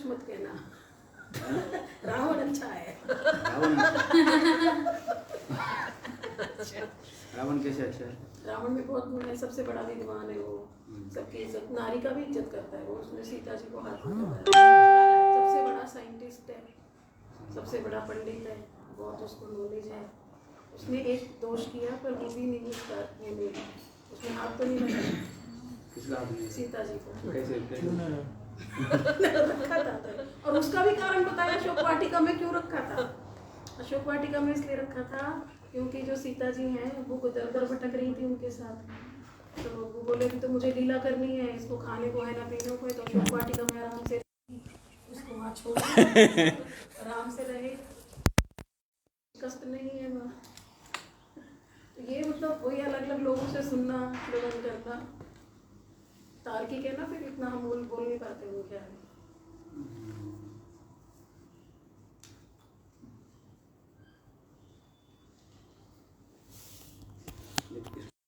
कुछ मत कहना। रावण अच्छा है। रावण कैसे अच्छा है? रावण में बहुत गुण है, सबसे बड़ा विद्वान है वो, सबकी इज्जत, नारी का भी इज्जत करता है वो, उसने सीता जी को हाथ में लगाया। सबसे बड़ा साइंटिस्ट है, सबसे बड़ा पंडित है, बहुत उसको नॉलेज है। उसने एक दोष किया पर वो भी नहीं उसका ये नहीं, उसने हाथ तो नहीं लगाया। किसका हाथ नहीं? सीता जी को। कैसे रखा था और उसका भी कारण बताया अशोक वाटिका में क्यों रखा था। अशोक वाटिका में इसलिए रखा था क्योंकि जो सीता जी हैं वो उधर उधर भटक रही थी उनके साथ, तो वो बोले कि तो मुझे लीला करनी है, इसको खाने को है ना पीने को है, तो अशोक वाटिका में आराम से उसको वहाँ छोड़ आराम से रहे, कष्ट नहीं है वहाँ। तो ये मतलब वही अलग अलग लोगों से सुनना, श्रवण करना, तार्किक है ना, फिर इतना हम बोल नहीं पाते वो क्या है।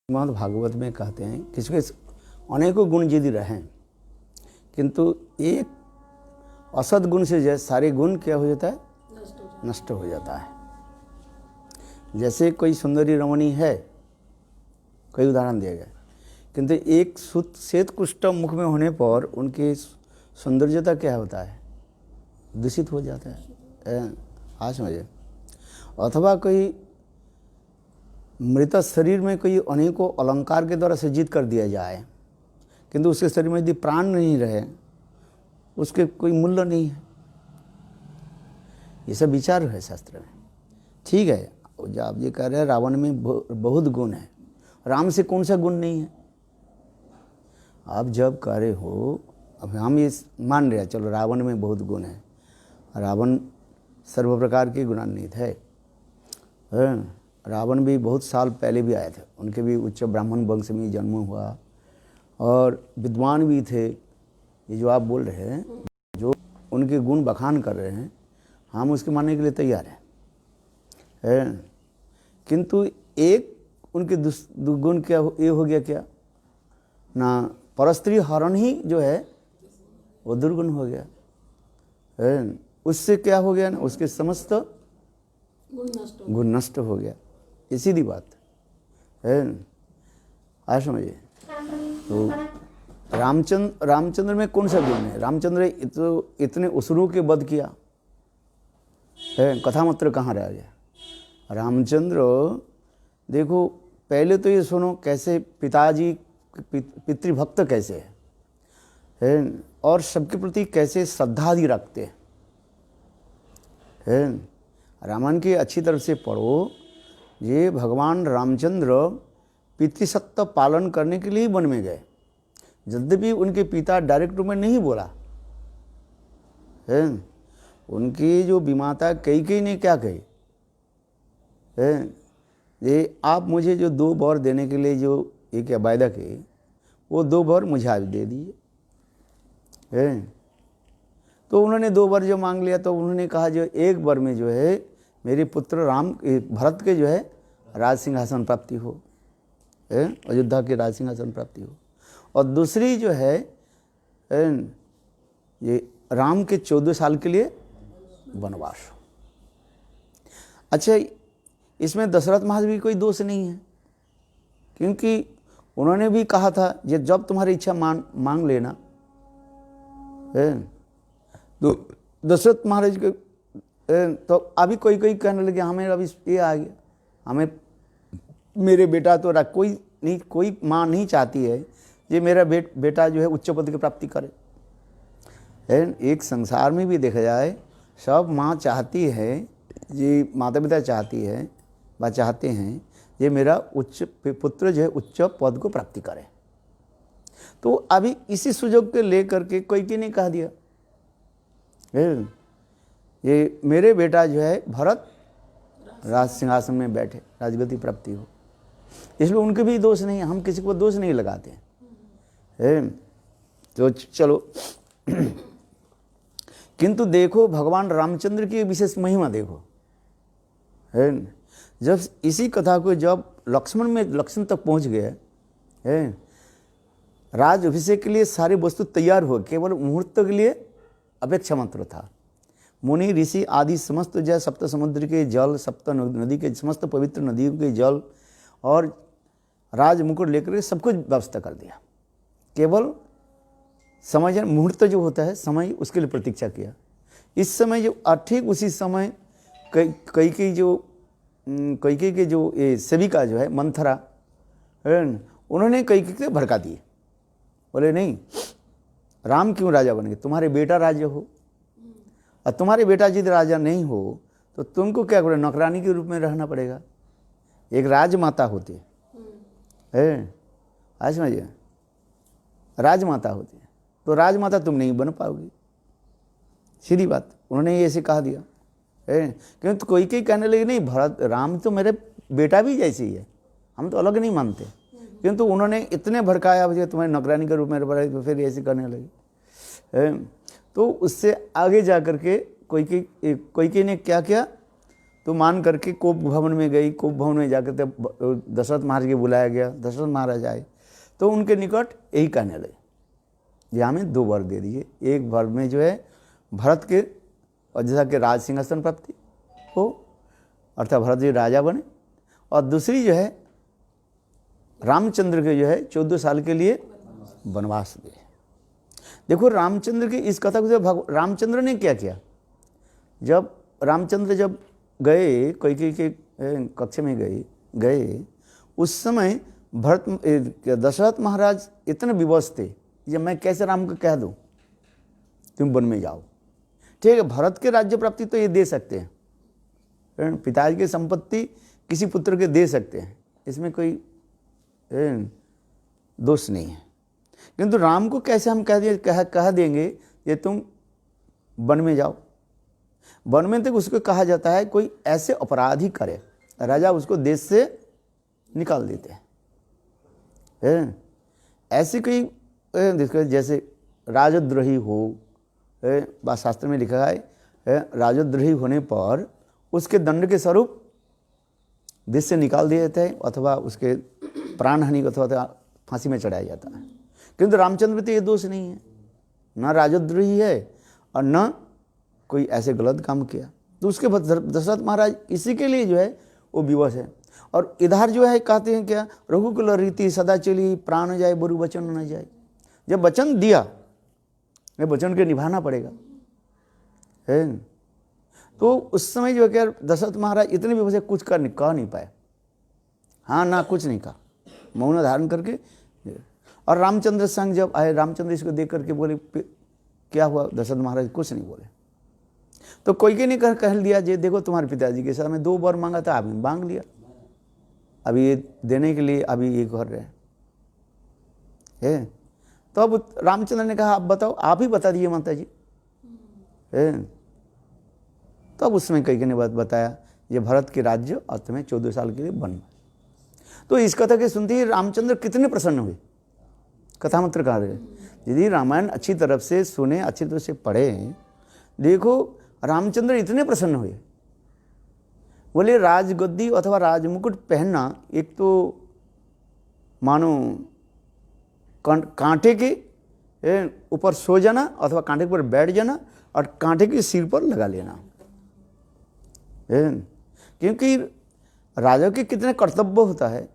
श्रीमद् भागवत में कहते हैं कि इसके अनेकों गुण यदि रहें किंतु एक असद गुण से जैसे सारे गुण क्या हो जाता है, नष्ट हो जाता है। जैसे कोई सुंदरी रमणी है, कोई उदाहरण दिया गया, किंतु एक श्वेत कुष्ठ मुख में होने पर उनकी सौंदर्यता क्या होता है, दूषित हो जाता है। आज समझे। अथवा कोई मृत शरीर में कोई अनेकों अलंकार के द्वारा सज्जित कर दिया जाए किंतु उसके शरीर में यदि प्राण नहीं रहे, उसके कोई मूल्य नहीं है। ये सब विचार है शास्त्र में। ठीक है, जो आप ये कह रहे हैं रावण में बहुत गुण है, राम से कौन सा गुण नहीं है? आप जब कह रहे हो, अब हम ये मान रहे हैं चलो रावण में बहुत गुण है, रावण सर्व प्रकार के गुणान्वित है। रावण भी बहुत साल पहले भी आए थे, उनके भी उच्च ब्राह्मण वंश में जन्म हुआ और विद्वान भी थे। ये जो आप बोल रहे हैं, जो उनके गुण बखान कर रहे हैं, हम उसके मानने के लिए तैयार हैं। किंतु एक उनके दुर्गुण क्या ये हो गया क्या ना, परस्त्री हरण ही जो है वो दुर्गुण हो गया। उससे क्या हो गया ना, उसके समस्त गुण नष्ट हो गया। ये सीधी बात है। आज समझिए। तो रामचंद्र में कौन सा गुण है? रामचंद्र तो इतने असुरों के वध किया है, कथा मात्र कहाँ रह गया। रामचंद्र देखो, पहले तो ये सुनो कैसे पिताजी पितृभक्त कैसे है और सबके प्रति कैसे श्रद्धा आदि रखते हैं। रामायण की अच्छी तरह से पढ़ो। ये भगवान रामचंद्र पितृसत्ता पालन करने के लिए वन में गए, यद्यपि उनके पिता डायरेक्ट रूप में नहीं बोला है। उनकी जो विमाता कैकेयी ने क्या कही है, ये आप मुझे जो 2 वर देने के लिए जो एक वायदा की, वो 2 वर मुझे आज दे दिए है। तो उन्होंने 2 वर जो मांग लिया, तो उन्होंने कहा जो एक वर में जो है मेरे पुत्र भरत के जो है राज सिंहासन प्राप्ति हो, अयोध्या के राज सिंहासन प्राप्ति हो, और दूसरी जो है ये राम के 14 साल के लिए वनवास हो। अच्छा, इसमें दशरथ महाराज भी कोई दोष नहीं है, क्योंकि उन्होंने भी कहा था ये जब तुम्हारी इच्छा मांग लेना है। तो दशरथ महाराज के तो अभी कोई कहने लगे हमें अभी ये आ गया, हमें मेरे बेटा तो कोई माँ नहीं चाहती है ये मेरा बेटा जो है उच्च पद की प्राप्ति करे। एक संसार में भी देखा जाए, सब माँ चाहती है, ये माता पिता चाहती है व चाहते हैं ये मेरा उच्च पुत्र जो है उच्च पद को प्राप्ति करे। तो अभी इसी सुजोग के लेकर के कोई ने कह दिया ये मेरे बेटा जो है भरत राज सिंहासन में बैठे, राजगति प्राप्ति हो। इसलिए उनके भी दोष नहीं है, हम किसी को दोष नहीं लगाते हैं। तो चलो किंतु देखो भगवान रामचंद्र की विशेष महिमा देखो है। जब इसी कथा को जब लक्ष्मण तक पहुंच गए है, राज अभिषेक के लिए सारी वस्तु तैयार हो, केवल मुहूर्त के लिए अपेक्षा मात्र था। मुनि ऋषि आदि समस्त जो सप्त समुद्र के जल, सप्त नदी के समस्त पवित्र नदियों के जल और राज मुकुट लेकर के सब कुछ व्यवस्था कर दिया। केवल समय मुहूर्त जो होता है समय, उसके लिए प्रतीक्षा किया। इस समय जो ठीक उसी समय कई के जो ये सेविका जो है मंथरा, उन्होंने कई के भड़का दिए। बोले नहीं, राम क्यों राजा बन गए, तुम्हारे बेटा राजा हो, और तुम्हारे बेटा यदि राजा नहीं हो तो तुमको क्या करो, नौकरानी के रूप में रहना पड़ेगा। एक राजमाता होती है, आज समझिए, राजमाता होती है, तो राजमाता तुम नहीं बन पाओगी, सीधी बात। उन्होंने ऐसे कहा दिया क्योंकि कोई कहने लगे नहीं, भरत राम तो मेरे बेटा भी जैसे ही है, हम तो अलग नहीं मानते। किंतु उन्होंने इतने भड़काया मुझे, तुम्हारे नौकरानी के रूप में बढ़ाई, तो फिर ऐसे करने लगे। तो उससे आगे जा कर के कोई ने क्या किया, तो मान करके कोप भवन में गई। कोप भवन में जाकर के दशरथ महाराज को बुलाया गया। दशरथ महाराज आए तो उनके निकट यही कहने लगे, ये हमें 2 वर दे दीजिए। एक वर में जो है भरत के अयोध्या के राज सिंहासन प्राप्ति हो, अर्थात भरत जी राजा बने, और दूसरी जो है रामचंद्र के जो है 14 साल के लिए वनवास दे। देखो रामचंद्र की इस कथा को रामचंद्र ने क्या किया, जब रामचंद्र जब गए कोई के कक्ष में गए उस समय भरत दशरथ महाराज इतने विवश थे, जब मैं कैसे राम को कह दूं तुम वन में जाओ। ठीक है, भरत के राज्य प्राप्ति तो ये दे सकते हैं, पिताजी की संपत्ति किसी पुत्र के दे सकते हैं, इसमें कोई दोष नहीं है। किंतु राम को कैसे हम कह देंगे ये तुम वन में जाओ। वन में तक उसको कहा जाता है कोई ऐसे अपराधी करे, राजा उसको देश से निकाल देते हैं। ऐसे कोई जैसे राजद्रोही हो, बात शास्त्र में लिखा है, राजद्रोही होने पर उसके दंड के स्वरूप देश से निकाल दिए जाते हैं, अथवा उसके प्राण हानि अथवा फांसी में चढ़ाया जाता है। किंतु रामचंद्र पे ये दोष नहीं है, ना राजद्रोही है और न कोई ऐसे गलत काम किया। तो उसके बाद दशरथ महाराज इसी के लिए जो है वो विवश है। और इधर जो है कहते हैं क्या, रघुकुल रीति सदा चली, प्राण जाए बरु वचन न जाए। जब वचन दिया, ये वचन के निभाना पड़ेगा, है। तो उस समय जो है क्या दशरथ महाराज इतने विवश है, कुछ कह नहीं पाए, हाँ ना कुछ नहीं कहा, मौन धारण करके। और रामचंद्र संग जब आए, रामचंद्र इसको देख करके बोले क्या हुआ, दशरथ महाराज कुछ नहीं बोले। तो कोई ने कह दिया, जे देखो तुम्हारे पिताजी के साथ में 2 वर मांगा था, आपने मांग लिया, अभी ये देने के लिए अभी ये कर रहे हैं। तो अब रामचंद्र ने कहा आप बताओ, आप ही बता दिए माता जी। तो अब उसमें कई ने बताया ये भरत के राज्य और तुम्हें 14 साल के लिए वन। तो इस कथा के सुनते ही रामचंद्र कितने प्रसन्न हुए। कथा मात्र कहा रहे, यदि रामायण अच्छी तरफ से सुने, अच्छी तरह से पढ़े, देखो रामचंद्र इतने प्रसन्न हुए। बोले राजगद्दी अथवा राजमुकुट पहनना एक तो मानो कांटे के ऊपर सो जाना अथवा कांटे के ऊपर बैठ जाना और कांटे के सिर पर लगा लेना, क्योंकि राजा के कितने कर्तव्य होता है,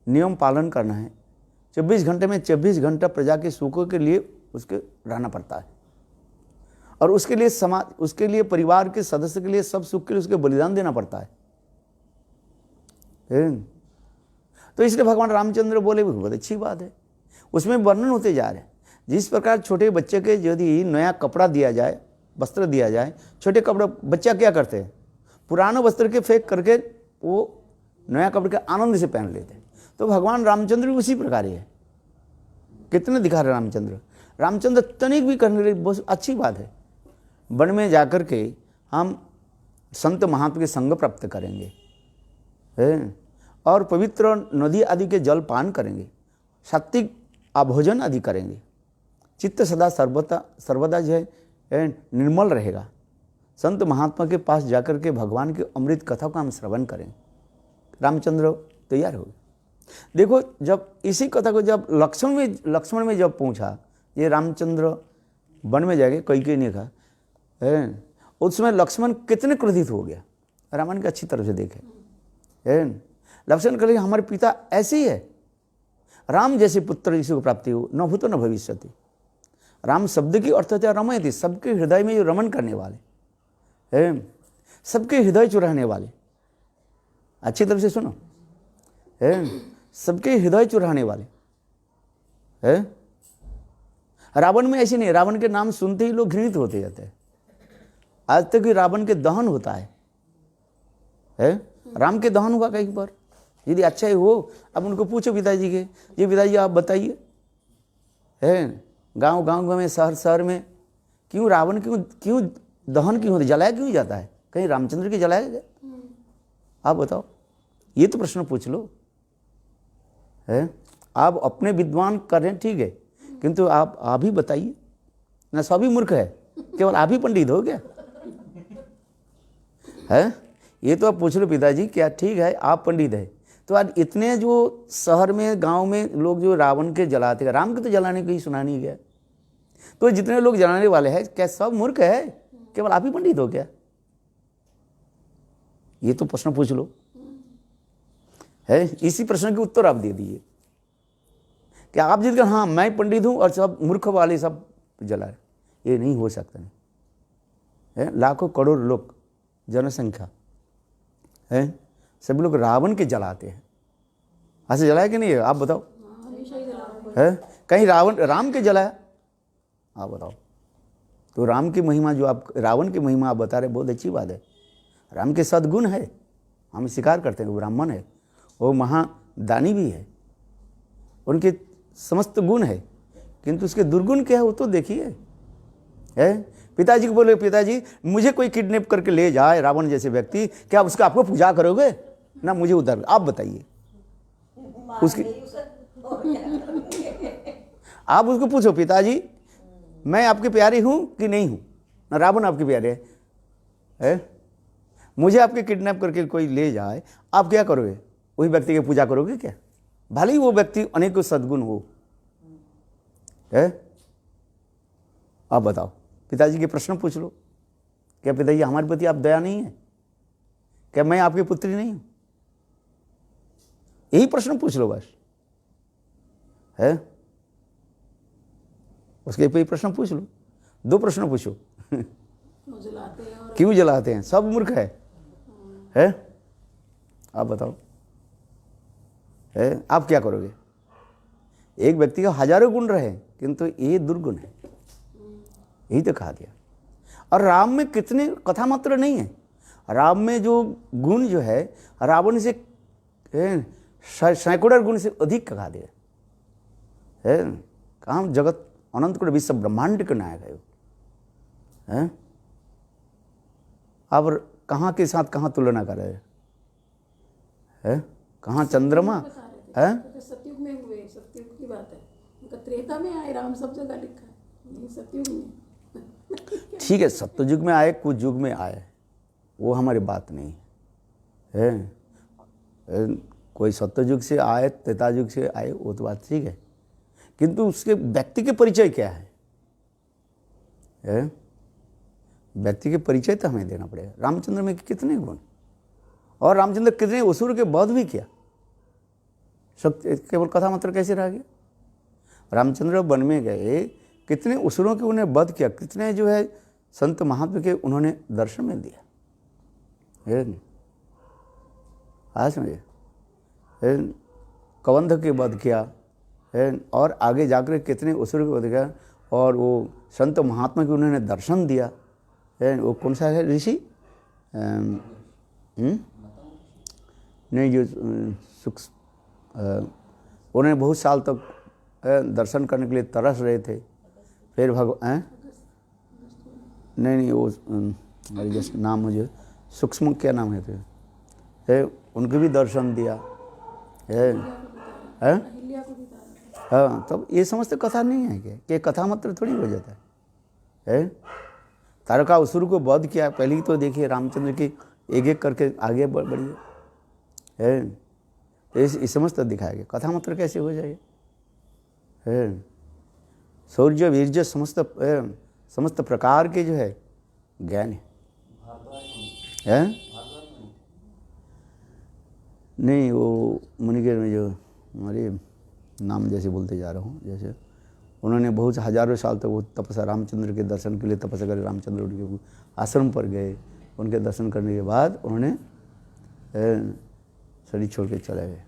नियम पालन करना है। 24 घंटे में 24 घंटा प्रजा के सुखों के लिए उसके रहना पड़ता है, और उसके लिए समाज, उसके लिए परिवार के सदस्य के लिए, सब सुख के लिए उसके बलिदान देना पड़ता है। तो इसलिए भगवान रामचंद्र बोले बहुत अच्छी बात है। उसमें वर्णन होते जा रहे हैं, जिस प्रकार छोटे बच्चे के यदि नया कपड़ा दिया जाए, वस्त्र दिया जाए, छोटे कपड़े बच्चा क्या करते हैं, पुराने वस्त्र के फेंक करके वो नया कपड़े के आनंद से पहन लेते हैं। तो भगवान रामचंद्र उसी प्रकार ही है। कितने दिखा रहे रामचंद्र तनिक भी करने के लिए बहुत अच्छी बात है। वन में जाकर के हम संत महात्मा के संग प्राप्त करेंगे, और पवित्र नदी आदि के जल पान करेंगे, सात्विक भोजन आदि करेंगे, चित्त सदा सर्वदा जो है निर्मल रहेगा। संत महात्मा के पास जाकर के भगवान की अमृत कथा का हम श्रवण करें। रामचंद्र तैयार हो गए। देखो जब इसी कथा को जब लक्ष्मण में जब पूछा, ये रामचंद्र वन में जाके कई ने कहा है, उस समय लक्ष्मण कितने क्रोधित हो गया, रामायण के अच्छी तरह से देखे है। लक्ष्मण कहे हमारे पिता ऐसे ही है, राम जैसे पुत्र जिसे को प्राप्ति हो न भूतो न भविष्यति। राम शब्द की अर्थ है रमयति, सबके हृदय में जो रमन करने वाले है, सबके हृदय चुराने वाले, अच्छी तरह से सुनो है, सबके हृदय चुराने वाले है। रावण में ऐसे नहीं, रावण के नाम सुनते ही लोग घृणित होते जाते हैं। आज तक ही रावण के दहन होता है, राम के दहन हुआ कहीं पर। यदि अच्छा ही हो, अब उनको पूछो पिताजी के, ये पिताजी आप बताइए है, गांव गांव में, शहर शहर में क्यों रावण क्यों दहन क्यों होता, जलाया क्यों जाता है? कहीं रामचंद्र के जलाया गया? आप बताओ, ये तो प्रश्न पूछ लो है। आप अपने विद्वान कर रहे हैं ठीक है, किंतु आप ही बताइए ना, सभी मूर्ख है, केवल आप ही पंडित हो क्या है? ये तो आप पूछ लो पिताजी, क्या ठीक है आप पंडित है, तो आज इतने जो शहर में गांव में लोग जो रावण के जलाते हैं, राम के तो जलाने को ही सुना नहीं गया, तो जितने लोग जलाने वाले हैं क्या सब मूर्ख है, केवल आप ही पंडित हो क्या? ये तो प्रश्न पूछ लो है। इसी प्रश्न के उत्तर आप दे दिए कि आप जिद कर हाँ मैं पंडित हूं और सब मूर्ख वाले सब जला रहे, ये नहीं हो सकता नहीं है। लाखों करोड़ लोग जनसंख्या है, सभी लोग रावण के जलाते हैं। ऐसे जलाया कि नहीं है? आप बताओ है, कहीं राम के जलाया? आप बताओ। तो राम की महिमा जो आप, रावण की महिमा आप बता रहे, बहुत अच्छी बात है। राम के सद्गुण है, हम स्वीकार करते हैं, वो ब्राह्मण है, वो महादानी भी है, उनके समस्त गुण है, किंतु उसके दुर्गुण क्या है वो तो देखिए है। पिताजी को बोले पिताजी मुझे कोई किडनैप करके ले जाए रावण जैसे व्यक्ति, क्या उसका आपको पूजा करोगे ना? मुझे उधर आप बताइए उसकी, आप उसको पूछो पिताजी मैं आपके प्यारे हूं कि नहीं हूं ना? रावण आपके प्यारे है, मुझे आपके किडनैप करके कोई ले जाए, आप क्या करोगे? वही व्यक्ति की पूजा करोगे क्या? भले ही वो व्यक्ति अनेकों सद्गुण हो है। आप बताओ, पिताजी के प्रश्न पूछ लो, क्या पिताजी हमारे प्रति आप दया नहीं है? क्या मैं आपकी पुत्री नहीं हूं? यही प्रश्न पूछ लो बस है। उसके पे प्रश्न पूछ लो, दो प्रश्न पूछो क्यों जलाते हैं? सब मूर्ख है? आप बताओ है, आप क्या करोगे? एक व्यक्ति का हजारों गुण रहे किंतु ये दुर्गुण है, यही तो कहा गया। और राम में कितने कथा मात्र नहीं है, राम में जो गुण जो है रावण से सैकड़ों गुण से अधिक कहा दिया है। कहाँ जगत अनंत कोटि विश्व ब्रह्मांड के नायक है। अब कहाँ के साथ कहाँ तुलना कर रहे हैं? कहाँ चंद्रमा है? सतयुग में हुए, सतयुग की बात है, त्रेता में आए राम, सब जगह लिखा है, सतयुग में ठीक है, सतयुग में आए, कुछ युग में आए, वो हमारी बात नहीं है। कोई सत्ययुग से आए, त्रेतायुग से आए, वो तो बात ठीक है, किंतु उसके व्यक्ति के परिचय क्या है? व्यक्ति के परिचय तो हमें देना पड़ेगा। रामचंद्र में कितने गुण, और रामचंद्र कितने असुर के वध भी किया, केवल कथा मात्र कैसे रह गया? रामचंद्र वन में गए, कितने असुरों के उन्हें वध किया, कितने जो है संत महात्मा के उन्होंने दर्शन में दिया। आज समझे, कबंध के वध किया है, और आगे जाकर कितने असुर के वध किया, और वो संत महात्मा के उन्होंने दर्शन दिया है। वो कौन सा है ऋषि? नहीं, जो उन्होंने बहुत साल तक दर्शन करने के लिए तरस रहे थे, फिर भगवान नहीं वो जैसे नाम मुझे सूक्ष्म क्या नाम है, उनके भी दर्शन दिया है। हाँ, तब ये समझते कथा नहीं है क्या कि कथा मात्र थोड़ी हो जाता है। तारका असुर को वध किया, पहले ही तो देखिए रामचंद्र की एक एक करके आगे बढ़िए है, तो इस समझ दिखाया गया, कथा मात्र कैसे हो जाएगा? है शौर्य वीर्य समस्त समस्त प्रकार के जो है ज्ञान है। नहीं, वो मुनिकेर में जो हमारे नाम जैसे बोलते जा रहा हूँ, जैसे उन्होंने बहुत हजारों साल तक वो तपस्या, रामचंद्र के दर्शन के लिए तपस्या करे। रामचंद्र उनके आश्रम पर गए, उनके दर्शन करने के बाद उन्होंने शरीर छोड़ के चले गए।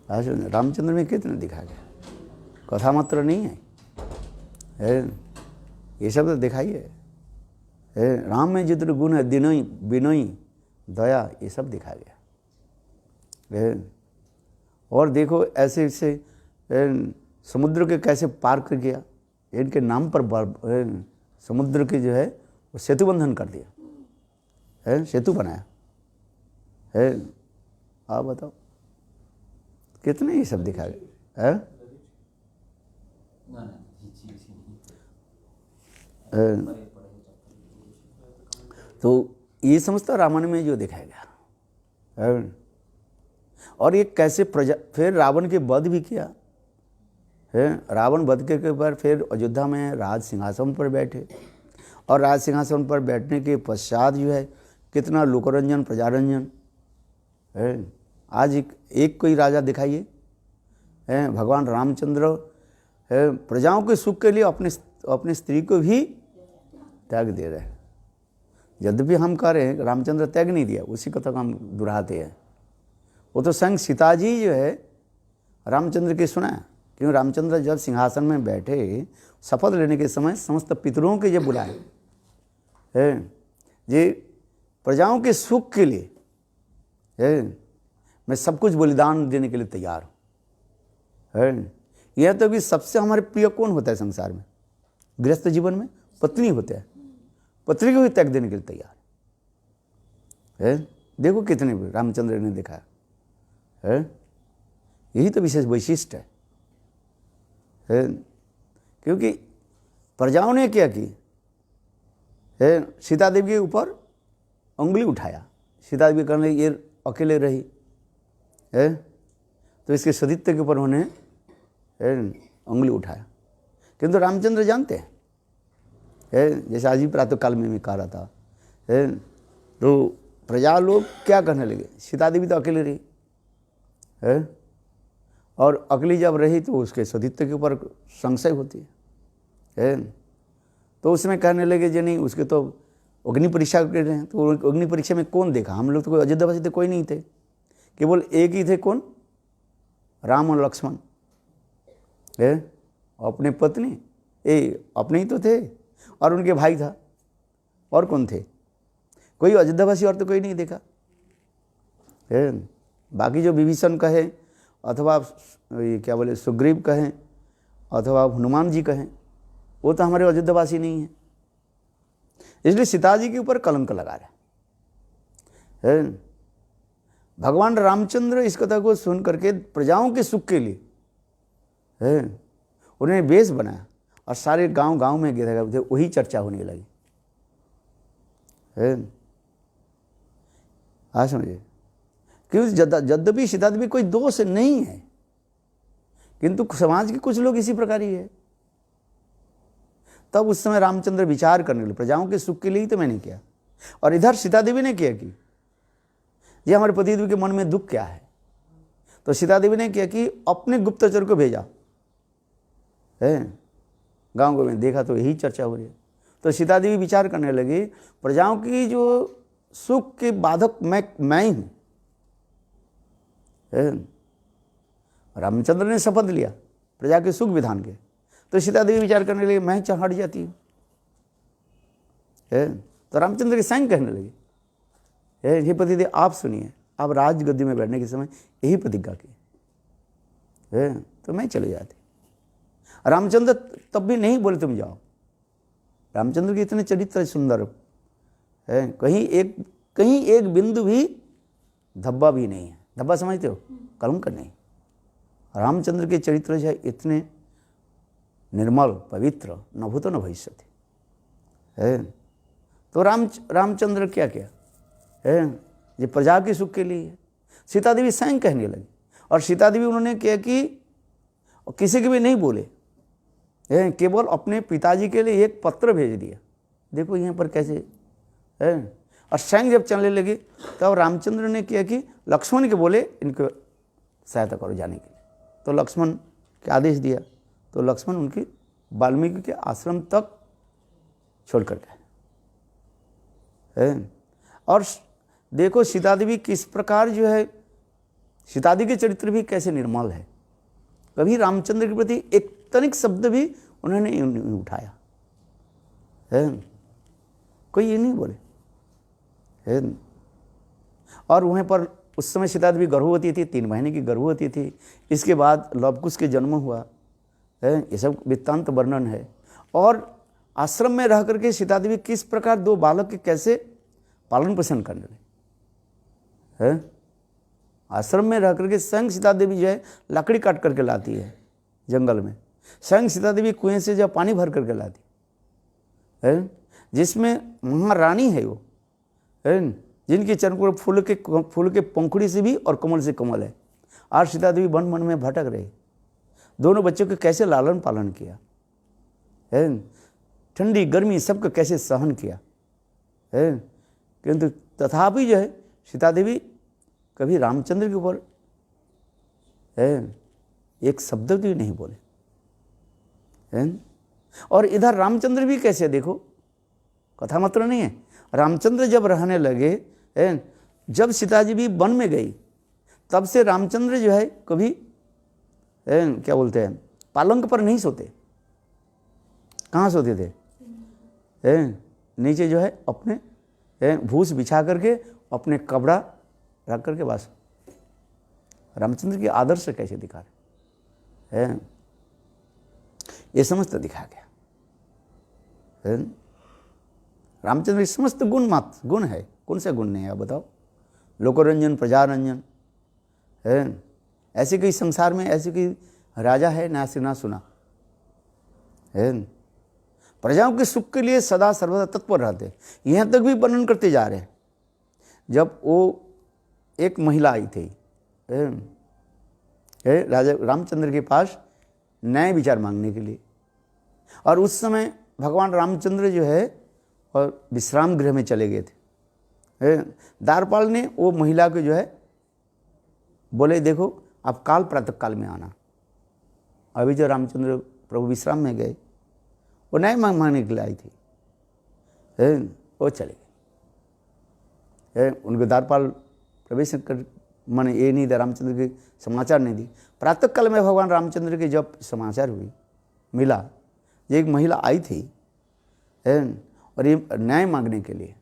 आज रामचंद्र में कितने दिखा गया, कथा मात्र नहीं है, ये सब तो दिखाइए। राम में जितने गुण है, दिनोई बिनोई दया, ये सब दिखा गया। और देखो ऐसे ऐसे समुद्र के कैसे पार कर गया, इनके नाम पर समुद्र के जो है वो सेतु बंधन कर दिया, सेतु बनाया है। आप बताओ कितने ये सब दिखा गया है। तो ये समझता रामायण में जो दिखाया गया है। और ये कैसे फिर रावण के वध भी किया है। रावण वध के बाद फिर अयोध्या में राज सिंहासन पर बैठे, और राज सिंहासन पर बैठने के पश्चात जो है कितना लोकरंजन प्रजारंजन है। आज एक कोई राजा दिखाइए, भगवान रामचंद्र है प्रजाओं के सुख के लिए अपने स्त्री को भी त्याग दे रहे हैं। यद्यपि हम कह रहे हैं रामचंद्र त्याग नहीं दिया, उसी कथा को हम दोहराते हैं। वो तो संग सीता जी जो है रामचंद्र की सुना, क्यों रामचंद्र जब सिंहासन में बैठे शपथ लेने के समय समस्त पितरों के जब बुलाए है, ये प्रजाओं के सुख के लिए है, मैं सब कुछ बलिदान देने के लिए तैयार हूँ। यह तो कि सबसे हमारे प्रिय कौन होता है संसार में, गृहस्थ जीवन में पत्नी होता है, पत्नी को भी त्याग देने के लिए तैयार है। देखो कितने रामचंद्र ने देखा है, यही तो विशेष वैशिष्ट है। क्योंकि प्रजाओं ने क्या की है, सीता देवी के ऊपर उंगली उठाया। सीता देवी करने ये अकेले रही है, तो इसके सदित्य के ऊपर उन्होंने उंगली उठाया। किंतु रामचंद्र जानते हैं जैसे आज ही प्रातः काल में कहा रहा था तो प्रजा लोग क्या कहने लगे, सीता देवी तो अकेले रही है, और अकेली जब रही तो उसके सदित्य के ऊपर संशय होती है। तो उसमें कहने लगे जो नहीं, उसके तो अग्नि परीक्षा कर रहे हैं, तो अग्नि परीक्षा में कौन देखा, हम लोग तो अयोध्यावासी थे, कोई नहीं थे, केवल एक ही थे, कौन, राम और लक्ष्मण है, अपने पत्नी अपने ही तो थे, और उनके भाई था, और कौन थे, कोई अयोध्यावासी और तो कोई नहीं देखा है। बाकी जो विभीषण कहे अथवा ये क्या बोले सुग्रीव कहें अथवा हनुमान जी कहें, वो तो हमारे अयोध्यावासी नहीं है, इसलिए सीता जी के ऊपर कलंक लगा रहे हैं। भगवान रामचंद्र इस कथा को सुन करके प्रजाओं के सुख के लिए उन्होंने वेश बनाया, और सारे गांव में गिरा थे, वही चर्चा होने लगी है। हाँ समझे, क्योंकि यद्यपि सीता देवी कोई दोष नहीं है, किंतु समाज के कुछ लोग इसी प्रकार ही है। तब उस समय रामचंद्र विचार करने लगे, प्रजाओं के सुख के लिए ही तो मैंने किया। और इधर सीता देवी ने क्या कि ये हमारे पति देव के मन में दुख क्या है, तो सीता देवी ने क्या कि अपने गुप्तचर को भेजा है, गांव में देखा तो यही चर्चा हो रही है। तो सीता देवी विचार करने लगी, प्रजाओं की जो सुख के बाधक मैं ही हूं। रामचंद्र ने शपथ लिया प्रजा के सुख विधान के, तो सीता देवी विचार करने लगी मैं हट जाती हूँ। तो रामचंद्र के स्वयं कहने लगे, हे पतिदेव आप सुनिए, आप राजगद्दी में बैठने के समय यही प्रतिज्ञा की तो मैं चले जाती। रामचंद्र तब भी नहीं बोले तुम जाओ। रामचंद्र के इतने चरित्र सुंदर है, कहीं एक बिंदु भी धब्बा भी नहीं है। धब्बा समझते हो, कलंक नहीं। रामचंद्र के चरित्र जो है इतने निर्मल पवित्र, न भूतो न भविष्यति है। तो रामचंद्र क्या किया है, ये प्रजा के सुख के लिए है। सीता देवी स्वयं कहने लगी, और सीता देवी उन्होंने किया कि किसी के भी नहीं बोले केवल अपने पिताजी के लिए एक पत्र भेज दिया। देखो यहाँ पर कैसे है। और सैन्य जब चलने लगे तब रामचंद्र ने किया कि लक्ष्मण के बोले इनको सहायता करो जाने के लिए। तो लक्ष्मण के आदेश दिया, तो लक्ष्मण उनकी वाल्मीकि के आश्रम तक छोड़ कर गए। और देखो सीता देवी किस प्रकार जो है, सीता देवी के चरित्र भी कैसे निर्मल है। कभी रामचंद्र के प्रति एक तनिक शब्द भी उन्होंने नहीं उठाया है, कोई ये नहीं बोले है। और वहाँ पर उस समय सीता देवी गर्भवती थी, 3 महीने की गर्भवती थी। इसके बाद लवकुश के जन्म हुआ है, ये सब वृत्तांत वर्णन है। और आश्रम में रह करके सीता देवी किस प्रकार 2 बालक के कैसे पालन पोषण करने लगे है। आश्रम में रह करके स्वयं सीता देवी जो है लकड़ी काट करके लाती है जंगल में, स्वयं सीता देवी कुएं से जब पानी भर करके लाती है, जिसमें महारानी है वो है, जिनके चरण पर फूल के पंखुड़ी से भी और कमल से कमल है। आज सीता देवी वन वन में भटक रही, दोनों बच्चों को कैसे लालन पालन किया है, ठंडी गर्मी सबको कैसे सहन किया है। किंतु तथापि जो है सीता देवी कभी रामचंद्र के ऊपर है एक शब्द भी नहीं बोले है। और इधर रामचंद्र भी कैसे, देखो कथा मात्र नहीं है। रामचंद्र जब रहने लगे है, जब सीता जी भी वन में गई तब से रामचंद्र जो है कभी क्या बोलते हैं पालंक पर नहीं सोते। कहाँ सोते थे नीचे जो है अपने भूस बिछा करके अपने कपड़ा रख करके बस। रामचंद्र की आदर्श कैसे दिखा रहे हैं, ये समस्त दिखा गया है। रामचंद्र की समस्त गुण मात्र गुण है, कौन सा गुण नहीं है आप बताओ। लोकरंजन, प्रजारंजन है, ऐसे कोई संसार में ऐसे कोई राजा है ना से ना सुना है। प्रजाओं के सुख के लिए सदा सर्वदा तत्पर रहते, यहाँ तक भी वर्णन करते जा रहे हैं। जब वो एक महिला आई थी राजा रामचंद्र के पास न्याय विचार मांगने के लिए, और उस समय भगवान रामचंद्र जो है और विश्राम गृह में चले गए थे। द्वारपाल ने वो महिला को जो है बोले देखो आप काल प्रातः काल में आना। अभी जो रामचंद्र प्रभु विश्राम में गए, वो न्याय मांगने के लिए आई थी, वो चले गए। उनको द्वारपाल प्रवेश कर माने ये नहीं दिया, रामचंद्र के समाचार नहीं दी। प्रातः काल में भगवान रामचंद्र के जब समाचार हुई मिला, ये एक महिला आई थी और ये न्याय मांगने के लिए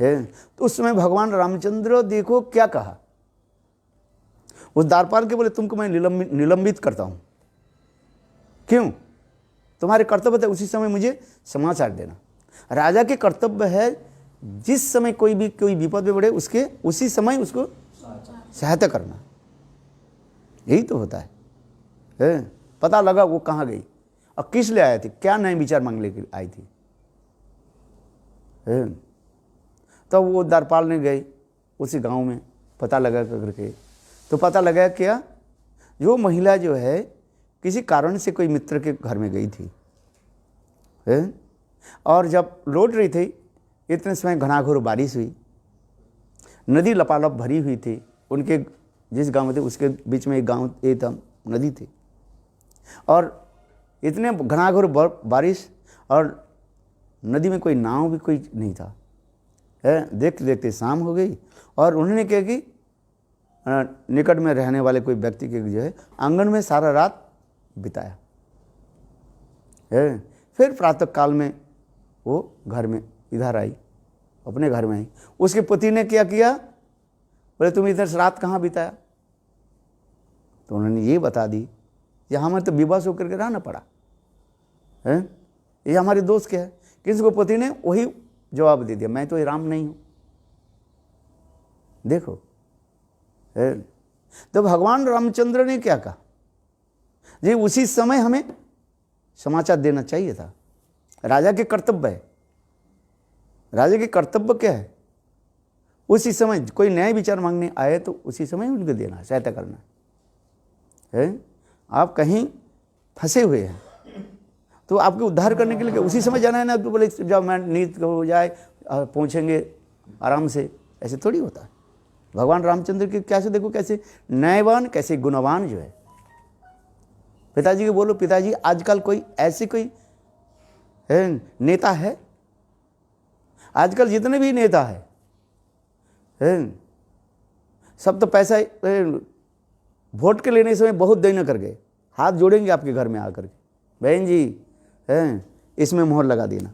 तो उस समय भगवान रामचंद्र देखो क्या कहा, उस द्वारपाल के बोले तुमको मैं निलंबित करता हूँ। क्यों? तुम्हारे कर्तव्य है उसी समय मुझे समाचार देना। राजा के कर्तव्य है जिस समय कोई विपद में पड़े उसके उसी समय उसको सहायता करना, यही तो होता है। पता लगा वो कहाँ गई और किस लिए आया थी, क्या नए विचार मांगने के लिए आई थी। तो वो द्वारपाल ने गए उसी गांव में पता लगा करके, तो पता लगा क्या जो महिला जो है किसी कारण से कोई मित्र के घर में गई थी और जब लौट रही थी इतने समय घनाघोर बारिश हुई, नदी लपालप भरी हुई थी। उनके जिस गांव में थे उसके बीच में एक गांव एक नदी थी और इतने घनाघोर बारिश और नदी में कोई नाव भी कोई नहीं था। देखते देखते शाम हो गई और उन्होंने क्या कि निकट में रहने वाले कोई व्यक्ति के जो है आंगन में सारा रात बिताया। फिर प्रातः काल में वो घर में इधर आई, अपने घर में आई। उसके पति ने क्या किया, बोले तुम इधर से रात कहाँ बिताया? तो उन्होंने ये बता दी, यहाँ हमें तो विवश होकर के रहना पड़ा है, ये हमारे दोस्त क्या है। किसको? पति ने वही जवाब दे दिया, मैं तो ये राम नहीं हूँ। देखो तो भगवान रामचंद्र ने क्या कहा जी, उसी समय हमें समाचार देना चाहिए था। राजा के कर्तव्य है, राजा के कर्तव्य क्या है, उसी समय कोई नया विचार मांगने आए तो उसी समय उनको देना, सहायता करना है। आप कहीं फंसे हुए हैं तो आपको उद्धार करने के लिए उसी समय जाना है ना, तो बोले जब मैं नींद हो जाए पहुँचेंगे आराम से, ऐसे थोड़ी होता है। भगवान रामचंद्र के कैसे देखो, कैसे न्यायवान, कैसे गुणवान जो है। पिताजी को बोलो, पिताजी आजकल कोई ऐसी कोई नेता है? आजकल जितने भी नेता है सब तो पैसा वोट के लेने समय बहुत देना कर गए, हाथ जोड़ेंगे आपके घर में आकर के, बहन जी इसमें मोहर लगा देना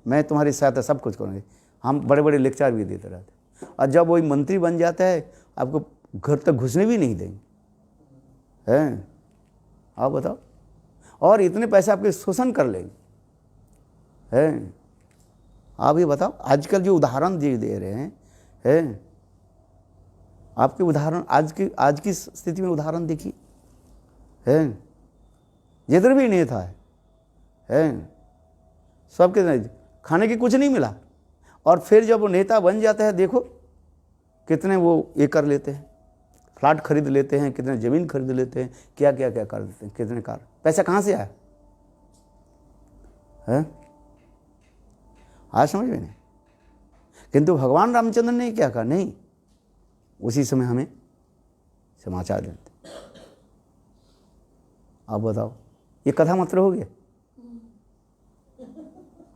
मैं तुम्हारी सहायता सब कुछ करूँगी। हम बड़े बड़े लेक्चर भी देते रहते, और जब वही मंत्री बन जाता है आपको घर तक घुसने भी नहीं देंगे आप बताओ, और इतने पैसे आपके शोषण कर लेंगे आप ये बताओ। आजकल जो उदाहरण दे रहे हैं आपके उदाहरण आज की स्थिति में उदाहरण देखिए जितने भी नेता है सबके खाने की कुछ नहीं मिला, और फिर जब वो नेता बन जाता है देखो कितने वो ये कर लेते हैं, फ्लैट खरीद लेते हैं, कितने ज़मीन खरीद लेते हैं, क्या क्या क्या कर देते हैं, कितने कार, पैसा कहाँ से आया है आज समझ में नहीं। किंतु भगवान रामचंद्र ने क्या कहा, नहीं उसी समय हमें समाचार देते। आप बताओ ये कथा मात्र हो गया?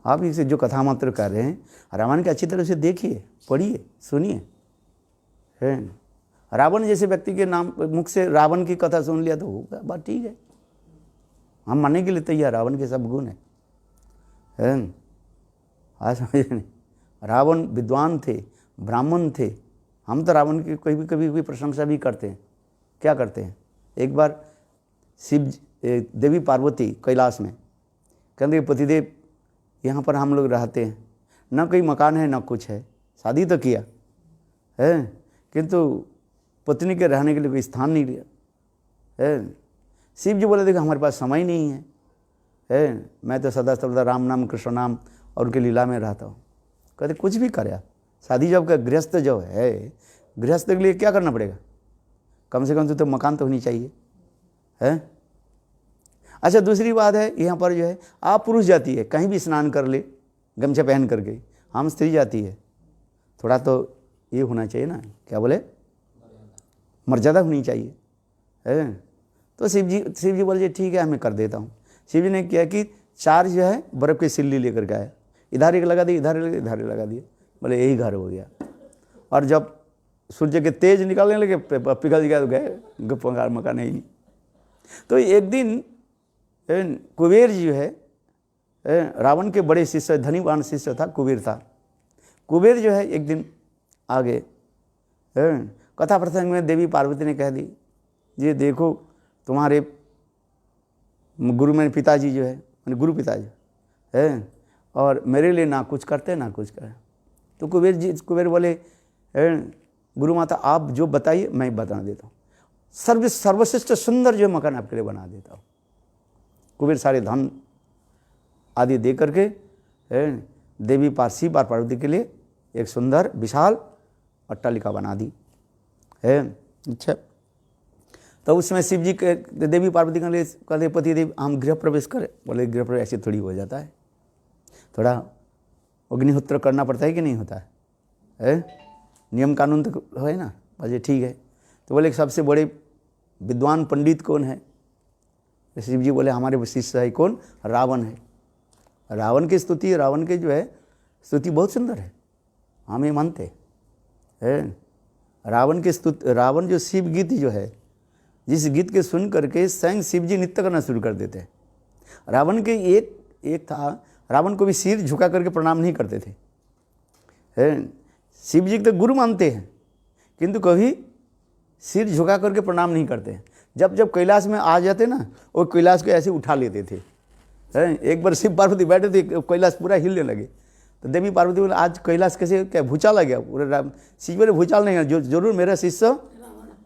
आप इसे जो कथा मात्र कर रहे हैं, रामायण के अच्छी तरह से देखिए, पढ़िए, सुनिए। रावण जैसे व्यक्ति के नाम मुख से रावण की कथा सुन लिया तो होगा, बात ठीक है, हम मानने के लिए तैयार, रावण के सब गुण है आज समझ नहीं। रावण विद्वान थे, ब्राह्मण थे, हम तो रावण की कभी प्रशंसा भी करते हैं। क्या करते हैं, एक बार शिव देवी पार्वती कैलाश में कहते पतिदेव यहाँ पर हम लोग रहते हैं, ना कोई मकान है ना कुछ है, शादी तो किया है किंतु पत्नी के रहने के लिए कोई स्थान नहीं लिया शिव जी बोले देखो हमारे पास समय नहीं है मैं तो सदा सर्वदा राम नाम कृष्ण नाम और उनके लीला में रहता हूँ। कहते कुछ भी कर यार, शादी जब का गृहस्थ जो है, गृहस्थ के लिए क्या करना पड़ेगा, कम से कम तो मकान तो होनी चाहिए है। अच्छा दूसरी बात है, यहाँ पर जो है आप पुरुष जाती है कहीं भी स्नान कर ले गमछा पहन करके, हम स्त्री जाती है थोड़ा तो ये होना चाहिए ना, क्या बोले, मर्यादा होनी चाहिए है। तो शिव जी बोले ठीक है मैं कर देता हूँ। शिव जी ने किया कि 4 जो है बर्फ़ की सिल्ली लेकर के आए, इधर एक लगा दी, इधर लगा दिए, बोले यही घर हो गया। और जब सूर्य के तेज निकलने लगे पिघल गया तो गए मकान नहीं। तो एक दिन कुबेर जी जो है रावण के बड़े शिष्य, धनीवान शिष्य था कुबेर था। कुबेर जो है एक दिन आगे कथा प्रसंग में देवी पार्वती ने कह दी ये देखो तुम्हारे गुरु में पिताजी जो है गुरु पिताजी है और मेरे लिए ना कुछ करते ना कुछ करें। तो कुबेर बोले गुरु माता आप जो बताइए मैं बता देता हूँ, सर्वश्रेष्ठ सुंदर जो मकान आपके लिए बना देता हूँ। कुबेर सारे धन आदि दे करके देवी शिव और पार्वती के लिए एक सुंदर विशाल अट्टालिका बना दी है। अच्छा तो उसमें शिव जी के देवी पार्वती के लिए कहते पति देव हम गृह प्रवेश करें, बोले गृह प्रवेश ऐसे थोड़ी हो जाता है, थोड़ा अग्निहोत्र करना पड़ता है कि नहीं होता है नियम कानून तो है ना। बोले ठीक है। तो बोले सबसे बड़े विद्वान पंडित कौन है, शिव जी बोले हमारे शिष्य है कौन, रावण है। रावण की स्तुति, रावण के जो है स्तुति बहुत सुंदर है, हम ये मानते हैं। रावण की स्तुति, रावण जो शिव गीत जो है जिस गीत के सुन करके स्वयं शिव जी नृत्य करना शुरू कर देते हैं। रावण के एक था, रावण को भी सिर झुका करके प्रणाम नहीं करते थे। शिव जी तो गुरु मानते हैं किंतु कभी सिर झुका करके प्रणाम नहीं करते हैं। जब कैलाश में आ जाते ना वो कैलाश को ऐसे उठा लेते थे। एक बार शिव पार्वती बैठे थे कैलाश पूरा हिलने लगे, तो देवी पार्वती बोले आज कैलाश कैसे क्या भूचाल आ गया। पूरे शिव बोले भूचाल नहीं है, जरूर मेरा शिष्य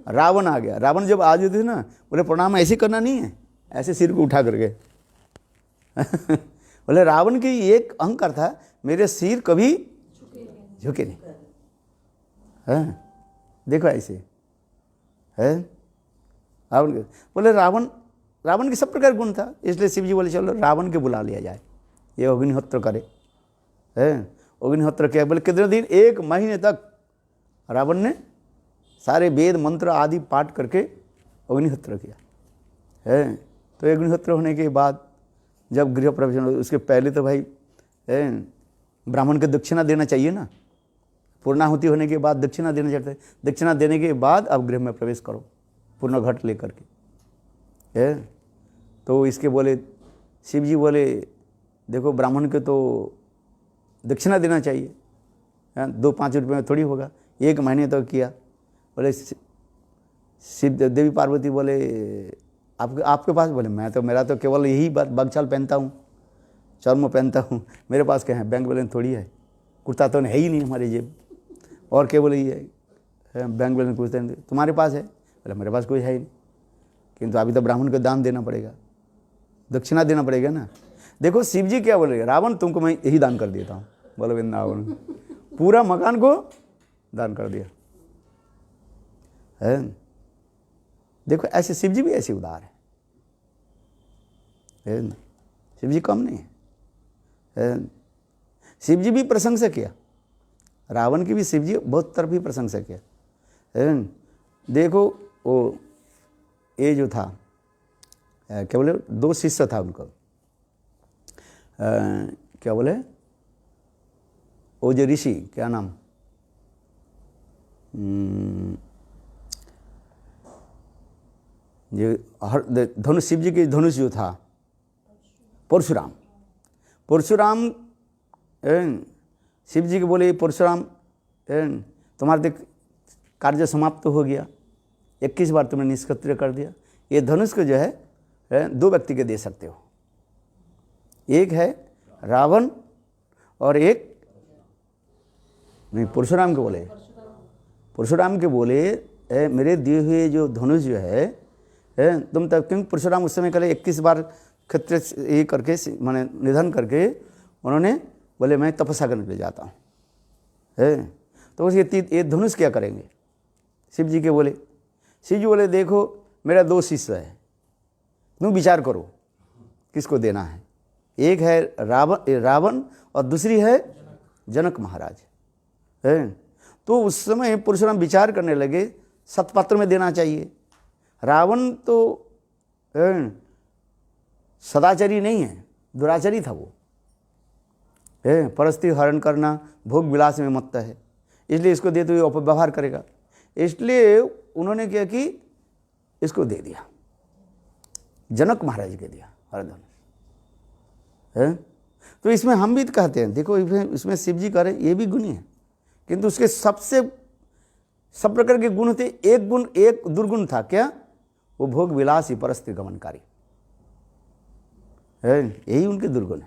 रावण आ गया। रावण जब आ जाते थे ना बोले प्रणाम ऐसे करना नहीं है, ऐसे सिर को उठा करके बोले रावण की एक अहंकार था मेरे सिर कभी झुके नहीं है। देखो ऐसे है रावण बोले रावण रावण के सब प्रकार गुण था, इसलिए शिव जी बोले चलो रावण के बुला लिया जाए, ये अग्निहोत्र करे। है अग्निहोत्र किया, बोले कितने दिन, 1 महीने तक रावण ने सारे वेद मंत्र आदि पाठ करके अग्निहोत्र किया। है तो अग्निहोत्र होने के बाद जब गृह प्रवेश, उसके पहले तो भाई ब्राह्मण को दक्षिणा देना चाहिए ना, पूर्णाहुति होने के बाद दक्षिणा देना चाहते हैं, दक्षिणा देने के बाद अब गृह में प्रवेश करो पूर्ण घट लेकर के। है तो इसके बोले शिव जी बोले देखो ब्राह्मण के तो दक्षिणा देना चाहिए, 2-5 रुपये में थोड़ी होगा, 1 महीने तक किया। बोले शिव देवी पार्वती बोले आपके पास, बोले मैं तो, मेरा तो केवल यही बगछाल पहनता हूँ, चर्म पहनता हूँ, मेरे पास क्या है, बैंक बैलेंस थोड़ी है, कुर्ता तो है ही नहीं हमारी जेब, और केवल यही है बैंक बैलेंस पूछते हैं तुम्हारे पास है, बोले मेरे पास कोई है ही नहीं, किंतु अभी तो ब्राह्मण को दान देना पड़ेगा, दक्षिणा देना पड़ेगा ना। देखो शिव जी क्या बोलेगा, रावण तुमको मैं यही दान कर देता हूँ, बोलो वृंदावन पूरा मकान को दान कर दिया। है देखो ऐसे शिव जी भी ऐसे उदार है ना, शिव जी कम नहीं है। शिव जी भी प्रशंसा किया, रावण की भी शिव जी बहुत तरफ ही प्रशंसा किया। है देखो वो ये जो था क्या बोले, 2 शिष्य था उनको, क्या बोले वो जो ऋषि, क्या नाम, जो धनुष, शिव जी के धनुष जो था, परशुराम। परशुराम शिव जी के बोले परशुराम तुम्हारा देख कार्य समाप्त हो गया, 21 बार तुमने निष्क्रिय कर दिया, ये धनुष को जो है 2 व्यक्ति के दे सकते हो, एक है रावण और एक नहीं, परशुराम के बोले, परशुराम के बोले मेरे दिए हुए जो धनुष जो है तुम तक, क्योंकि परशुराम उस समय कल 21 बार क्षत्रिय ये करके माने निधन करके उन्होंने बोले मैं तपस्या करने के लिए जाता हूँ। है तो ये धनुष क्या करेंगे, शिव जी के बोले, शिव जी बोले देखो मेरा 2 शिष्य है, तुम विचार करो किसको देना है, एक है रावण और दूसरी है जनक महाराज। है तो उस समय परशुराम विचार करने लगे सतपात्र में देना चाहिए, रावण तो सदाचारी नहीं है, दुराचारी था वो, परस्त्री हरण करना, भोग विलास में मत्त है, इसलिए इसको दे तो ये अपव्यवहार करेगा, इसलिए उन्होंने क्या कि इसको दे दिया, जनक महाराज के दिया हरधनुष। है तो इसमें हम भी कहते हैं देखो इसमें शिव जी कह रहे ये भी गुणी है, किंतु उसके सब प्रकार के गुण थे, एक दुर्गुण था, क्या, वो भोग विलासी परस्त्री गमनकारी है, यही उनके दुर्गुण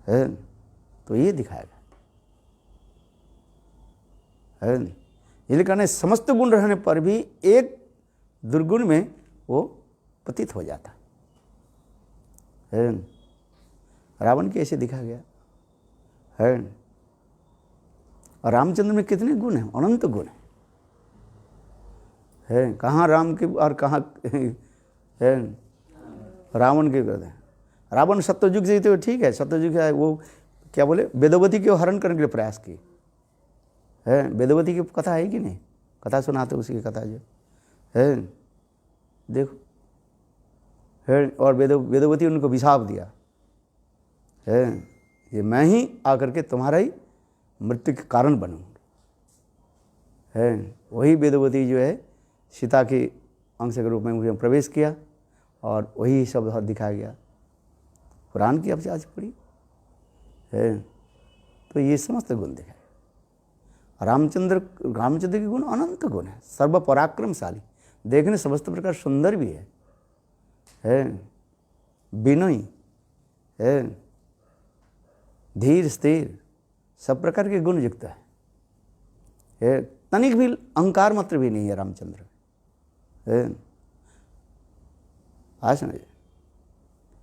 है। तो ये दिखाया गया है, इसलिए कहने समस्त गुण रहने पर भी एक दुर्गुण में वो पतित हो जाता है। रावण के ऐसे दिखा गया है, और रामचंद्र में कितने गुण हैं, अनंत गुण है, कहाँ राम के और कहाँ है रावण के कहते हैं। रावण सत्ययुग से तो ठीक है, सत्ययुग है, वो क्या बोले वेदवती के हरण करने के लिए प्रयास की है, वेदवती की कथा है कि नहीं, कथा सुनाते उसी की कथा जो है देखो है, और वेदवती उनको विशाप दिया है, ये मैं ही आकर के तुम्हारा ही मृत्यु के कारण बनूंगी। है वही वेदवती जो है सीता के अंश के रूप में मुझे प्रवेश किया, और वही सब दिखाया गया पुराण की अब आज पड़ी है। तो ये समस्त गुण दिखाए, रामचंद्र के गुण अनंत गुण है, सर्व पराक्रमशाली, देखने समस्त प्रकार सुंदर भी है विनयी है, धीर स्थिर, सब प्रकार के गुण युक्त है, तनिक भी अहंकार मात्र भी नहीं है रामचंद्र है। आज समझे,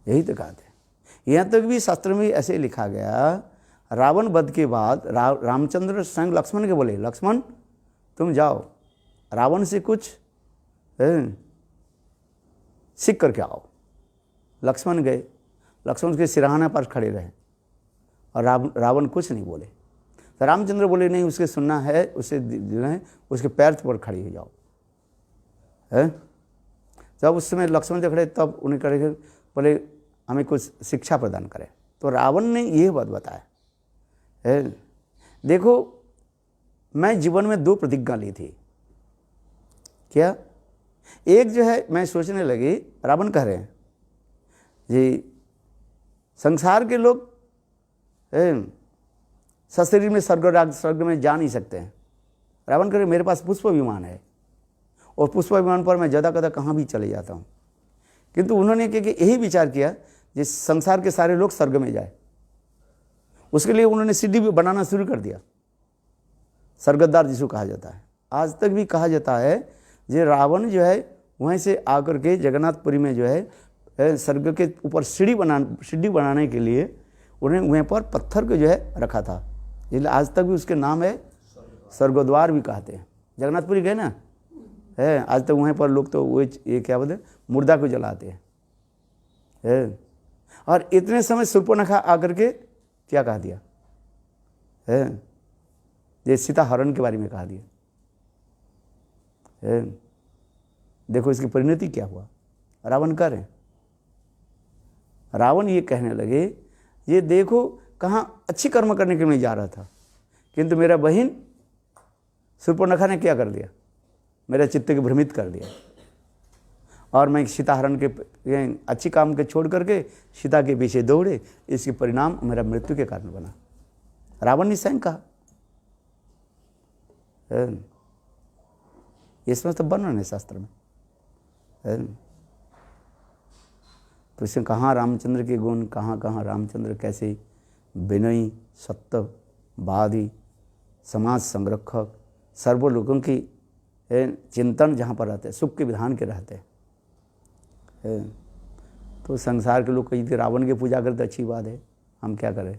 यही तो कहते हैं, यहाँ तक भी शास्त्र में ऐसे लिखा गया, रावण वध के बाद रामचंद्र स्वयं लक्ष्मण के बोले लक्ष्मण तुम जाओ रावण से कुछ सीख करके आओ। लक्ष्मण गए, लक्ष्मण के सिरहाना पर खड़े रहे और रावण कुछ नहीं बोले। तो रामचंद्र बोले नहीं, उसके सुनना है, उसे जो है उसके पैर पर खड़ी हो जाओ। है जब उस समय लक्ष्मण जब खड़े तब उन्हें खड़े बोले हमें कुछ शिक्षा प्रदान करें। तो रावण ने यह बात बताया है, देखो मैं जीवन में 2 प्रतिज्ञा ली थी। क्या? एक जो है मैं सोचने लगी, रावण कह रहे हैं जी संसार के लोग सशरीर में स्वर्ग में जा नहीं सकते हैं। रावण कह रहे मेरे पास पुष्प विमान है और पुष्प विमान पर मैं ज़्यादा कदा कहाँ भी चले जाता हूँ। किंतु उन्होंने यही विचार किया जिस संसार के सारे लोग स्वर्ग में जाए, उसके लिए उन्होंने सीढ़ी भी बनाना शुरू कर दिया। स्वर्गद्वार जिसको कहा जाता है, आज तक भी कहा जाता है जे रावण जो है वहीं से आकर के जगन्नाथपुरी में जो है स्वर्ग के ऊपर सीढ़ी बनाने के लिए उन्हें वहीं पर पत्थर को जो है रखा था, इसलिए आज तक भी उसके नाम है स्वर्गद्वार भी कहते हैं। जगन्नाथपुरी गए ना है, आज तक वहीं पर लोग तो वो ये क्या बोलते मुर्दा को जलाते हैं। और इतने समय शूर्पणखा आकर के क्या कहा दिया है, ये सीता हरण के बारे में कहा दिया है। देखो इसकी परिणति क्या हुआ। रावण कह रहे, रावण ये कहने लगे ये देखो कहाँ अच्छी कर्म करने के लिए जा रहा था, किंतु मेरा बहन शूर्पणखा ने क्या कर दिया, मेरा चित्त को भ्रमित कर दिया और मैं सीता हरण के अच्छी काम के छोड़ करके सीता के पीछे दौड़े, इसके परिणाम मेरा मृत्यु के कारण बना। रावण ने स्वयं कहा। इसमें तो वर्णन है शास्त्र में। तो इसमें कहाँ रामचंद्र के गुण, कहाँ कहाँ रामचंद्र कैसे विनयी, सत्यवादी, समाज संरक्षक, सर्वलोकों की चिंतन जहाँ पर रहते हैं, सुख के विधान के रहते हैं। तो संसार के लोग कहीं रावण की पूजा करते अच्छी बात है, हम क्या करें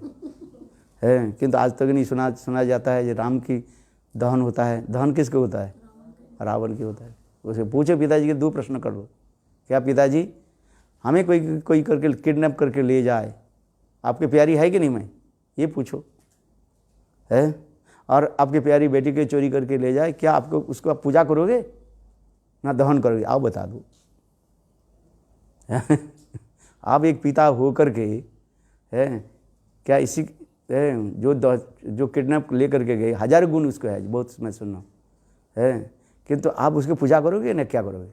है। किंतु आज तक नहीं सुना जाता है कि राम की दहन होता है। दहन किसके होता है? रावण की होता है। उसे पूछो पिताजी के 2 प्रश्न कर लो, क्या पिताजी हमें कोई करके किडनैप करके ले जाए, आपकी प्यारी है कि नहीं, मैं ये पूछो है। और आपकी प्यारी बेटी के चोरी करके ले जाए, क्या आपको उसको आप पूजा करोगे ना दहन करोगे? आओ बता दो। आप एक पिता हो करके है क्या इसी जो किडनैप ले करके गए, 1000 गुण उसको है, बहुत मैं सुनना है, किंतु आप उसकी पूजा करोगे ना क्या करोगे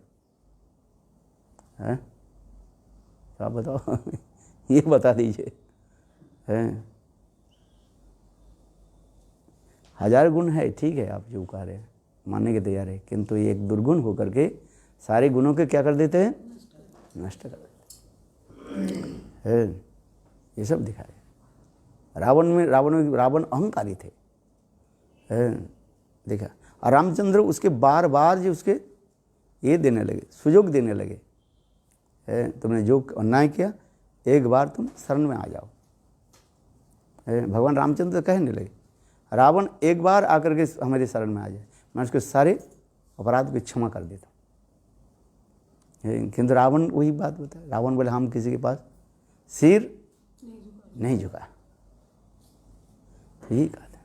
हैं? आप बताओ ये बता दीजिए हैं। 1000 गुण है, ठीक है, आप जो कह रहे हैं मानने के तैयार है, किंतु एक दुर्गुण होकर के सारे गुणों के क्या कर देते हैं? नष्ट कर देते हैं। ये सब दिखाए। रावण अहंकारी थे, देखा। और रामचंद्र उसके बार बार जो उसके ये देने लगे, सुयोग देने लगे, तुमने जो अन्याय किया एक बार तुम शरण में आ जाओ। भगवान रामचंद्र कहने लगे रावण एक बार आकर के हमारे शरण में आ जाए, मैं उसके सारे अपराध को क्षमा कर देता हूँ। किंतु रावण वही बात बताया, रावण बोले हम किसी के पास सिर नहीं झुका। यही कहते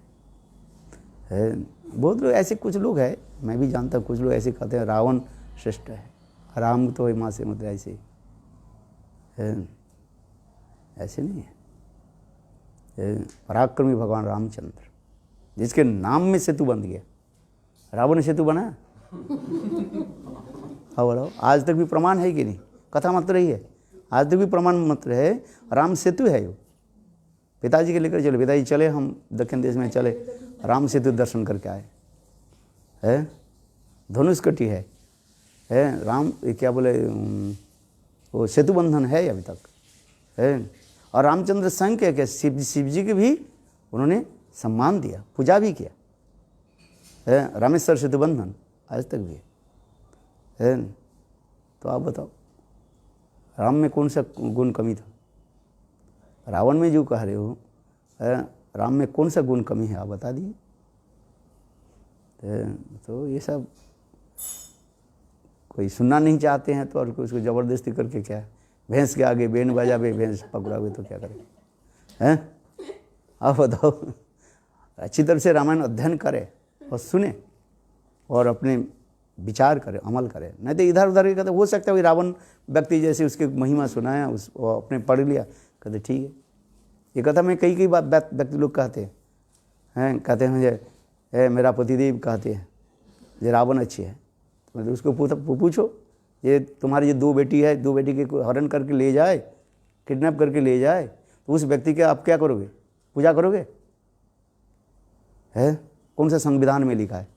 हैं। बहुत लोग ऐसे, कुछ लोग हैं, मैं भी जानता हूँ, कुछ लोग ऐसे कहते हैं रावण श्रेष्ठ है, राम तो है माँ से मतलब ऐसे ऐसे नहीं है। पराक्रमी भगवान रामचंद्र जिसके नाम में सेतु बन गया, रावण सेतु बना। हाँ बोलो, आज तक भी प्रमाण है कि नहीं? कथा मात्र ही है, आज तक भी प्रमाण मात्र है, राम सेतु है। वो पिताजी के लेकर चले, पिताजी चले हम दक्षिण देश में चले, राम सेतु दर्शन करके आए है। धनुषकटी है राम क्या बोले वो सेतु बंधन है अभी तक है। और रामचंद्र संघ क्या शिव जी के भी उन्होंने सम्मान दिया, पूजा भी किया है। रामेश्वर सेतु बंधन आज तक भी है। तो आप बताओ राम में कौन सा गुण कमी था? रावण में जो कह रहे हो राम में कौन सा गुण कमी है, आप बता दिए। तो ये सब कोई सुनना नहीं चाहते हैं तो और उसको ज़बरदस्ती करके क्या है, भैंस के आगे बेन बजावे, भैंस पकड़ावे तो क्या करें, हैं? आप बताओ। अच्छी तरह से रामायण अध्ययन करें और सुने और अपने विचार करें, अमल करें। नहीं तो इधर उधर कहते हो सकता है वही रावण व्यक्ति जैसे उसके महिमा सुनाया, उस अपने पढ़ लिया, कहते ठीक है। ये कथा में कई बात व्यक्ति लोग कहते हैं, कहते हैं मुझे मेरा पतिदेव कहते हैं ये रावण अच्छी है। मतलब उसको पूछो, ये तुम्हारी जो 2 बेटी है, 2 बेटी के हरण करके ले जाए, किडनैप करके ले जाए, तो उस व्यक्ति के आप क्या करोगे, पूजा करोगे? है कौन सा संविधान में लिखा है?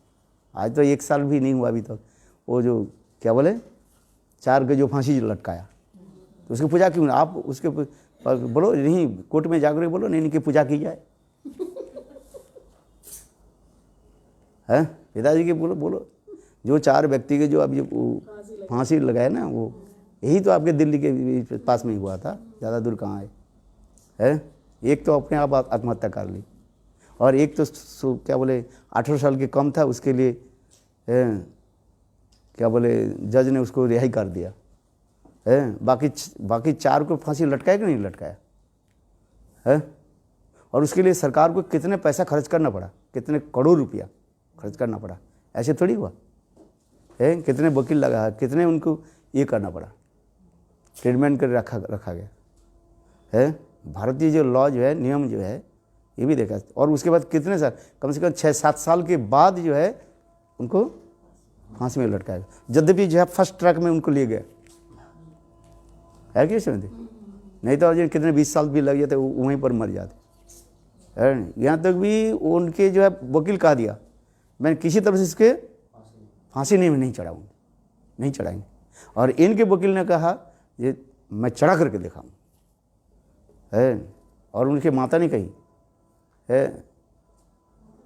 आज तो 1 साल भी नहीं हुआ अभी तक, वो जो क्या बोले 4 के जो फांसी लटकाया, तो उसकी पूजा क्यों? आप उसके बोलो नहीं, कोर्ट में जाकर बोलो नहीं इनकी पूजा की जाए, है पिताजी के बोलो जो 4 व्यक्ति के जो अभी फांसी लगाए ना, वो यही तो आपके दिल्ली के पास में ही हुआ था, ज़्यादा दूर कहाँ है? एक तो अपने आप आत्महत्या कर ली और एक तो क्या बोले 18 साल के कम था, उसके लिए क्या बोले जज ने उसको रिहाई कर दिया है। बाकी 4 को फांसी लटकाया कि नहीं लटकाया है? और उसके लिए सरकार को कितने पैसा खर्च करना पड़ा, कितने करोड़ रुपया खर्च करना पड़ा, ऐसे थोड़ी हुआ है। कितने वकील लगा, कितने उनको ये करना पड़ा, ट्रीटमेंट कर रखा गया है। भारतीय जो लॉ जो है, नियम जो है, ये भी देखा। और उसके बाद कितने साल, कम से कम 6-7 साल के बाद जो है उनको फांसी में लटकाया गया। यद्यपि जो है फर्स्ट ट्रैक में उनको ले गए, है कि समझते? नहीं तो और कितने 20 साल भी लग जाते, वहीं पर मर जाते है। यहाँ तक भी उनके जो है वकील कहा दिया मैं किसी तरह से इसके फांसी नहीं चढ़ाऊँगा, नहीं चढ़ाएंगे। और इनके वकील ने कहा ये मैं चढ़ा करके दिखाऊँ है। और उनके माता ने कही है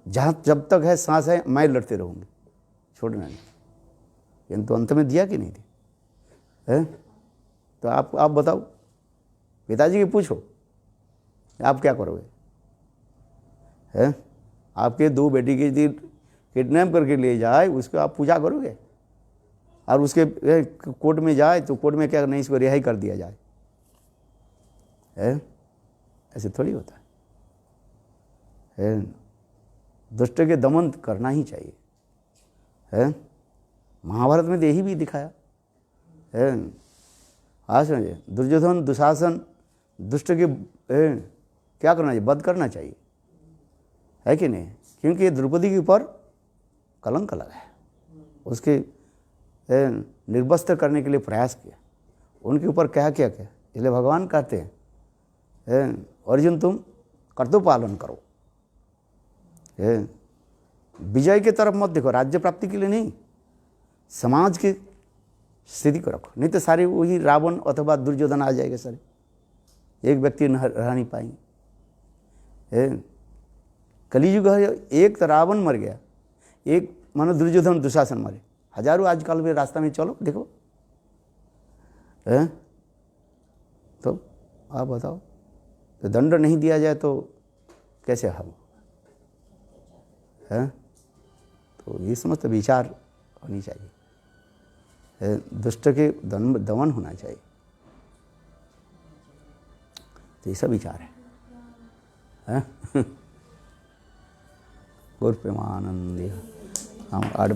जहाँ जब तक है सांस है मैं लड़ते रहूँगी, छोड़ना नहीं। किंतु अंत में दिया कि नहीं दिया है? तो आप बताओ, पिताजी के पूछो आप क्या करोगे है? आपके 2 बेटी के यदि किडनैप करके ले जाए, उसको आप पूजा करोगे? और उसके कोर्ट में जाए तो कोर्ट में क्या नहीं, इसको रिहाई कर दिया जाए है? ऐसे थोड़ी होता है। दुष्ट के दमन करना ही चाहिए है। महाभारत में यही भी दिखाया है। आज समझे, दुर्योधन दुशासन दुष्ट के क्या करना चाहिए, वध करना चाहिए, है कि नहीं? क्योंकि ये द्रौपदी के ऊपर कलंक लगा है, उसके निर्वस्त्र करने के लिए प्रयास किया, उनके ऊपर क्या किया, इसलिए भगवान कहते हैं अर्जुन तुम कर्तव्य पालन करो, विजय की तरफ मत देखो, राज्य प्राप्ति के लिए नहीं, समाज की स्थिति को रखो। नहीं तो सारे वही रावण अथवा दुर्योधन आ जाएगा, सारे एक व्यक्ति रह नहीं पाएंगे। कलियुग है, एक तो रावण मर गया, एक मानो दुर्योधन दुशासन मरे, हजारों आजकल भी रास्ता में चलो देखो तो आप बताओ, तो दंड नहीं दिया जाए तो कैसे हम है? तो ये समस्त विचार होनी चाहिए, दुष्ट के दमन होना चाहिए। तो ये सब विचार है। गुरु प्रेमानंद हम 8